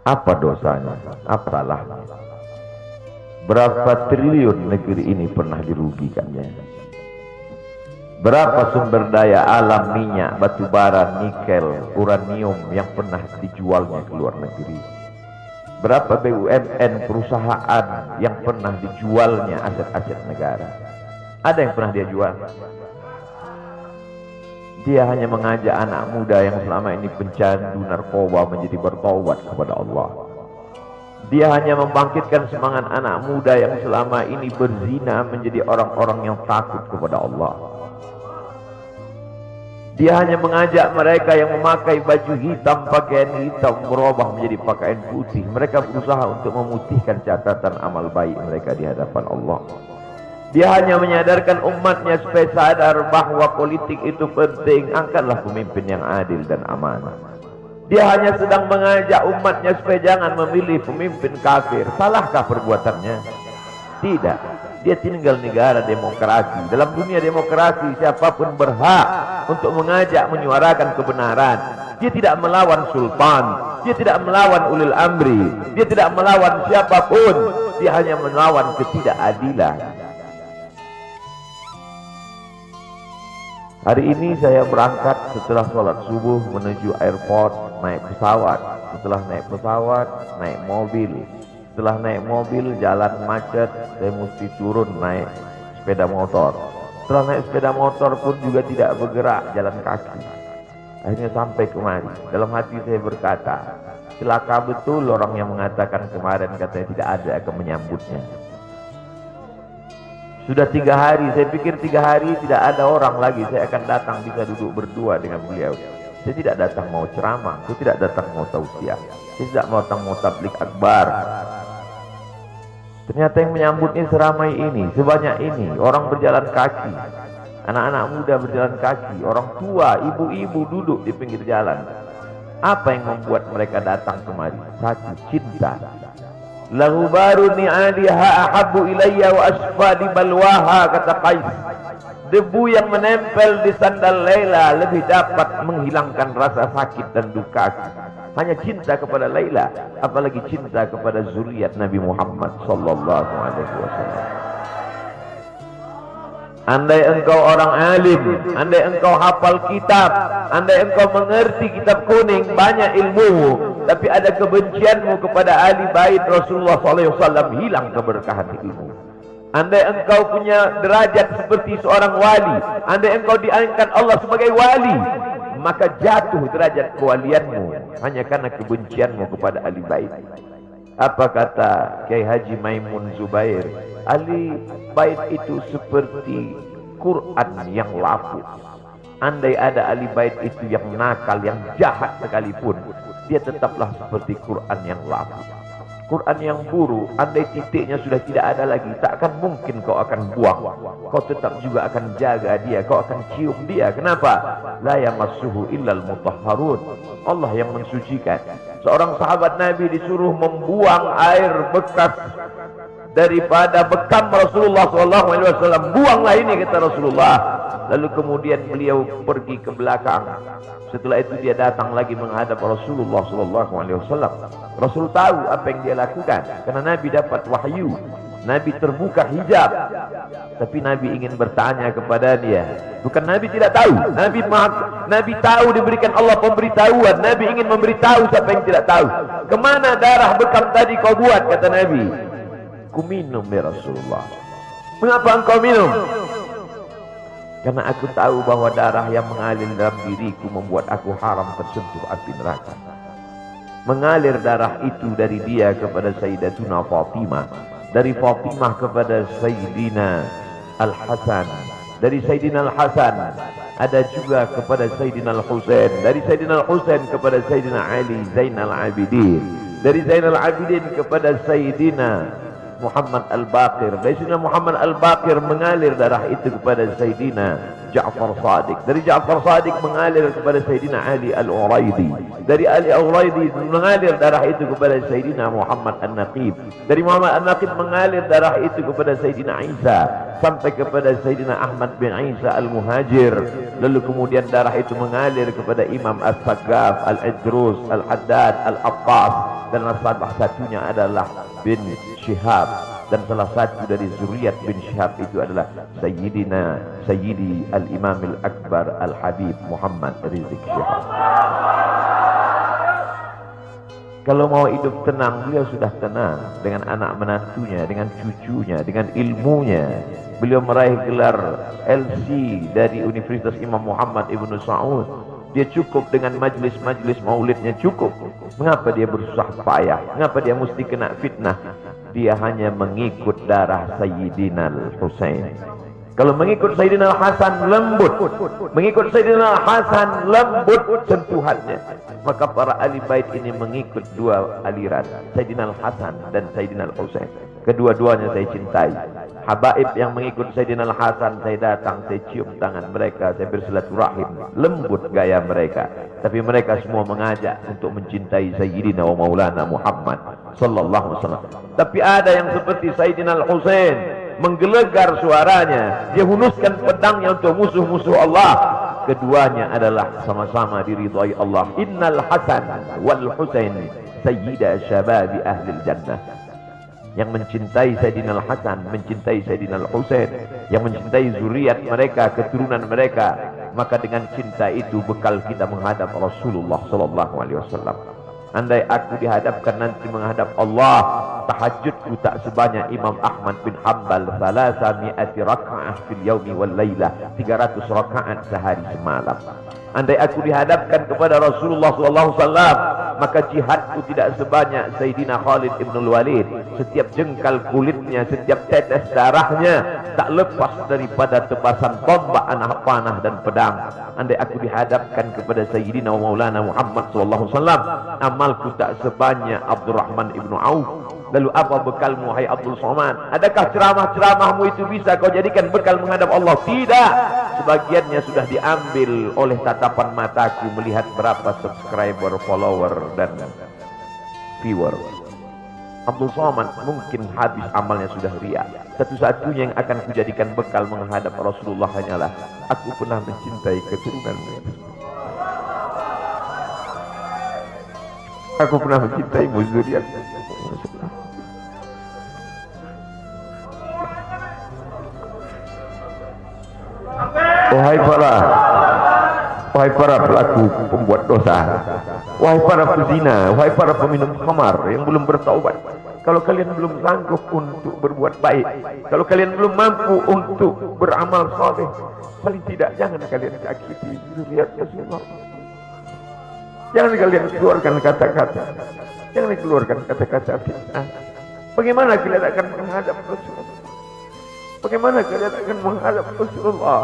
Apa dosanya? Apa salahnya? Berapa triliun negeri ini pernah dirugikannya? Berapa sumber daya alam, minyak, batu bara, nikel, uranium yang pernah dijualnya ke luar negeri? Berapa BUMN perusahaan yang pernah dijualnya aset-aset negara? Ada yang pernah dia jual? Dia hanya mengajak anak muda yang selama ini pencandu narkoba menjadi bertaubat kepada Allah. Dia hanya membangkitkan semangat anak muda yang selama ini berzina menjadi orang-orang yang takut kepada Allah. Dia hanya mengajak mereka yang memakai baju hitam, pakaian hitam, berubah menjadi pakaian putih. Mereka berusaha untuk memutihkan catatan amal baik mereka di hadapan Allah. Dia hanya menyadarkan umatnya supaya sadar bahwa politik itu penting. Angkatlah pemimpin yang adil dan amanah. Dia hanya sedang mengajak umatnya supaya jangan memilih pemimpin kafir. Salahkah perbuatannya? Tidak. Dia tinggal negara demokrasi. Dalam dunia demokrasi, siapapun berhak untuk mengajak menyuarakan kebenaran. Dia tidak melawan sultan, dia tidak melawan ulil amri, dia tidak melawan siapapun. Dia hanya melawan ketidakadilan. Hari ini saya berangkat setelah sholat subuh menuju airport, naik pesawat. Setelah naik pesawat, naik mobil. Setelah naik mobil, jalan macet, saya mesti turun naik sepeda motor. Setelah naik sepeda motor pun juga tidak bergerak, jalan kaki. Akhirnya sampai kemari. Dalam hati saya berkata, celaka betul orang yang mengatakan kemarin katanya tidak ada akan menyambutnya. Sudah 3 hari, saya pikir 3 hari tidak ada orang lagi. Saya akan datang bisa duduk berdua dengan beliau. Saya tidak datang mau ceramah, saya tidak datang mau tausiah, saya tidak mau datang mau tablik akbar. Ternyata yang menyambutnya seramai ini, sebanyak ini, orang berjalan kaki, anak-anak muda berjalan kaki, orang tua, ibu-ibu duduk di pinggir jalan. Apa yang membuat mereka datang kemari? Satu, cinta. Lahu baru ni'aliha ahabbu ilayya wa asfadi balwaha, kata Qais. Debu yang menempel di sandal Laila lebih dapat menghilangkan rasa sakit dan duka. Hanya cinta kepada Laila, apalagi cinta kepada zuriat Nabi Muhammad sallallahu alaihi wasallam. Andai engkau orang alim, andai engkau hafal kitab, andai engkau mengerti kitab kuning, banyak ilmumu, tapi ada kebencianmu kepada ahli bait Rasulullah SAW, hilang keberkahan ilmu. Andai engkau punya derajat seperti seorang wali, andai engkau diangkat Allah sebagai wali, maka jatuh derajat kewalianmu hanya karena kebencianmu kepada ahli bait. Apa kata Kiai Haji Maimun Zubair? Ahli bait itu seperti Quran yang lapuk. Andai ada ahli bait itu yang nakal, yang jahat sekalipun, dia tetaplah seperti Quran yang lapuk. Quran yang buruk, andai titiknya sudah tidak ada lagi, tak akan mungkin kau akan buang. Kau tetap juga akan jaga dia, kau akan cium dia. Kenapa? La yamassuhu illal mutahharun. Allah yang mensucikan. Seorang sahabat Nabi disuruh membuang air bekas daripada bekam Rasulullah SAW. Buanglah ini, kata Rasulullah. Lalu kemudian beliau pergi ke belakang. Setelah itu dia datang lagi menghadap Rasulullah SAW. Rasul tahu apa yang dia lakukan, karena Nabi dapat wahyu. Nabi terbuka hijab, tapi Nabi ingin bertanya kepada dia. Bukan Nabi tidak tahu, Nabi tahu, diberikan Allah pemberitahuan. Nabi ingin memberitahu siapa yang tidak tahu. Kemana darah bekam tadi kau buat, kata Nabi. Ku minum ya Rasulullah. Mengapa engkau minum? Karena aku tahu bahwa darah yang mengalir dalam diriku membuat aku haram tersentuh api neraka. Mengalir darah itu dari dia kepada Sayyidatuna Fatimah, dari Fatimah kepada Sayyidina Al-Hasan, dari Sayyidina Al-Hasan ada juga kepada Sayyidina Al-Husain, dari Sayyidina Al-Husain kepada Sayyidina Ali Zainal Abidin, dari Zainal Abidin kepada Sayyidina Muhammad Al-Baqir, dari Sayyidina Muhammad Al-Baqir mengalir darah itu kepada Sayyidina Ja'far Sadiq. Dari Ja'far Sadiq mengalir kepada Sayyidina Ali Al-Uraidi. Dari Ali Al-Uraidi mengalir darah itu kepada Sayyidina Muhammad An-Naqib. Dari Muhammad An-Naqib mengalir darah itu kepada Sayyidina Isa sampai kepada Sayyidina Ahmad bin Isa Al-Muhajir. Lalu kemudian darah itu mengalir kepada Imam As-Saggaf, Al-Idrus, Al-Haddad, Al-Abbas, dan salah satunya adalah bin Syihab, dan salah satu dari zuriat bin Syihab itu adalah Sayyidi Al-Imam Al-Akbar Al-Habib Muhammad Rizik Syihab. Kalau mau hidup tenang, beliau sudah tenang dengan anak menantunya, dengan cucunya, dengan ilmunya. Beliau meraih gelar LC dari Universitas Imam Muhammad Ibn Saud. Dia cukup dengan majlis-majlis maulidnya, cukup. Mengapa dia bersusah payah? Mengapa dia mesti kena fitnah? Dia hanya mengikut darah Sayyidina Al-Husain. Kalau mengikut Sayyidina Al-Hasan lembut, mengikut Sayyidina Al-Hasan lembut sentuhannya. Maka para ahli bait ini mengikut dua aliran, Sayyidina Al-Hasan dan Sayyidina Al-Husain. Kedua-duanya saya cintai. Habaib yang mengikut Sayyidina Al-Hasan, saya datang, saya cium tangan mereka, saya bersilaturahim, lembut gaya mereka. Tapi mereka semua mengajak untuk mencintai Sayyidina wa Maulana Muhammad sallallahu alaihi wasallam. Tapi ada yang seperti Sayyidina Al-Husain, menggelegar suaranya, dia hunuskan pedangnya untuk musuh-musuh Allah. Keduanya adalah sama-sama diridhai Allah. Innal Hasan wal Husain sayyida syababi ahlil jannah. Yang mencintai Sayyidina Al-Hasan, mencintai Sayyidina Al-Husain, yang mencintai zuriat mereka, keturunan mereka, maka dengan cinta itu bekal kita menghadap Rasulullah sallallahu alaihi wasallam. Andai aku dihadapkan nanti menghadap Allah, tahajudku tak sebanyak Imam Ahmad bin Hanbal, 300 raka'ah fil yaumi wal lailah, 300 rakaat sehari semalam. Andai aku dihadapkan kepada Rasulullah sallallahu alaihi wasallam, maka jihadku tidak sebanyak Sayyidina Khalid ibn Walid. Setiap jengkal kulitnya, setiap tetes darahnya tak lepas daripada tebasan tombak, anak panah dan pedang. Andai aku dihadapkan kepada Sayyidina Maulana Muhammad sallallahu alaihi wasallam, amalku tak sebanyak Abdurrahman ibn Auf. Lalu apa bekalmu, hai Abdul Somad? Adakah ceramah-ceramahmu itu bisa kau jadikan bekal menghadap Allah? Tidak. Sebagiannya sudah diambil oleh tatapan mataku melihat berapa subscriber, follower, dan viewer. Abdul Somad mungkin habis amalnya sudah ria. Satu-satunya yang akan kujadikan bekal menghadap Rasulullah hanyalah aku pernah mencintai keturunanmu. Aku pernah mencintai zuriatmu. Wahai para pelaku pembuat dosa, wahai para pezina, wahai para peminum khamar yang belum bertaubat, kalau kalian belum sanggup untuk berbuat baik, kalau kalian belum mampu untuk beramal saleh, paling tidak jangan kalian sakiti zuriat Rasulullah. Jangan kalian keluarkan kata-kata, jangan keluarkan kata-kata fitnah. Bagaimana kalian akan menghadap Rasulullah? Bagaimana kalian akan menghadap Rasulullah?